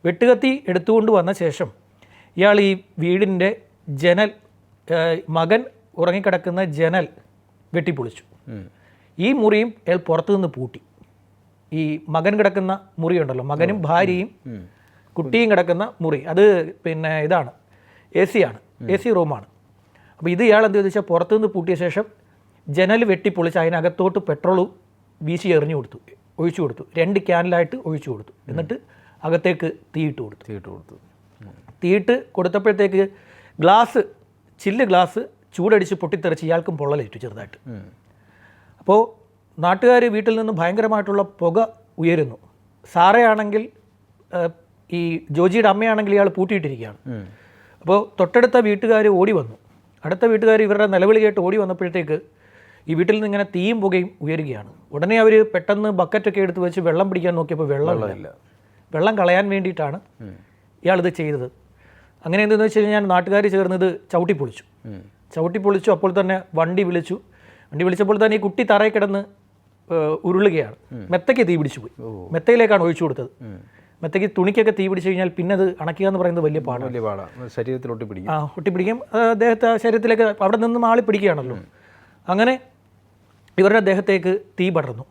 വെട്ടുകത്തി എടുത്തുകൊണ്ട് വന്ന ശേഷം ഇയാൾ ഈ വീടിൻ്റെ ജനൽ, മകൻ ഉറങ്ങിക്കിടക്കുന്ന ജനൽ വെട്ടിപ്പൊളിച്ചു. ഈ മുറിയും അയാൾ പുറത്തു നിന്ന് പൂട്ടി. ഈ മകൻ കിടക്കുന്ന മുറിയുണ്ടല്ലോ, മകനും ഭാര്യയും കുട്ടിയും കിടക്കുന്ന മുറി, അത് പിന്നെ ഇതാണ് എ സി റൂമാണ്. അപ്പോൾ ഇത് ഇയാൾ എന്താ വെച്ചാൽ പുറത്തു നിന്ന് പൂട്ടിയ ശേഷം ജനൽ വെട്ടിപ്പൊളിച്ച് അതിനകത്തോട്ട് പെട്രോൾ വീശി ഒഴിച്ചു കൊടുത്തു. 2 ക്യാനിലായിട്ട് ഒഴിച്ചു കൊടുത്തു. എന്നിട്ട് അകത്തേക്ക് തീയിട്ട് കൊടുത്തു. തീയിട്ട് കൊടുത്തപ്പോഴത്തേക്ക് ചില്ല് ഗ്ലാസ് ചൂടടിച്ച് പൊട്ടിത്തെറിച്ച് ഇയാൾക്കും പൊള്ളലേറ്റു ചെറുതായിട്ട്. അപ്പോൾ നാട്ടുകാർ വീട്ടിൽ നിന്ന് ഭയങ്കരമായിട്ടുള്ള പുക ഉയരുന്നു. സാറയാണെങ്കിൽ, ഈ ജോജിയുടെ അമ്മയാണെങ്കിൽ ഇയാൾ പൂട്ടിയിട്ടിരിക്കുകയാണ്. അപ്പോൾ തൊട്ടടുത്ത വീട്ടുകാർ ഓടി വന്നു. അടുത്ത വീട്ടുകാർ ഇവരുടെ നിലവിളി കേട്ട് ഓടി വന്നപ്പോഴത്തേക്ക് ഈ വീട്ടിൽ നിന്ന് ഇങ്ങനെ തീയും പുകയും ഉയരുകയാണ്. ഉടനെ അവർ പെട്ടെന്ന് ബക്കറ്റൊക്കെ എടുത്ത് വെച്ച് വെള്ളം പിടിക്കാൻ നോക്കിയപ്പോൾ വെള്ളമില്ല. വെള്ളം കളയാൻ വേണ്ടിയിട്ടാണ് ഇയാളിത് ചെയ്തത്. അങ്ങനെ എന്തെന്ന് വെച്ച് കഴിഞ്ഞാൽ നാട്ടുകാർ ചേർന്നത് ചവിട്ടി പൊളിച്ചു. അപ്പോൾ തന്നെ വണ്ടി വിളിച്ചപ്പോൾ തന്നെ ഈ കുട്ടി തറയിൽ കിടന്ന് ഉരുളുകയാണ്. മെത്തയ്ക്ക് തീ പിടിച്ചു പോയി. മെത്തയിലേക്കാണ് ഒഴിച്ചു കൊടുത്തത്. മെത്തയ്ക്ക് തുണിക്കൊക്കെ തീ പിടിച്ചു കഴിഞ്ഞാൽ പിന്നെ അത് അണയ്ക്കുക എന്ന് പറയുന്നത് വലിയ പാടാണ്. ശരീരത്തിൽ ഒട്ടിപ്പിടിക്കും. അദ്ദേഹത്തെ ശരീരത്തിലേക്ക് അവിടെ നിന്നും ആളി പിടിക്കുകയാണല്ലോ. അങ്ങനെ ഇവരുടെ ദേഹത്തേക്ക് തീ പടർന്നു.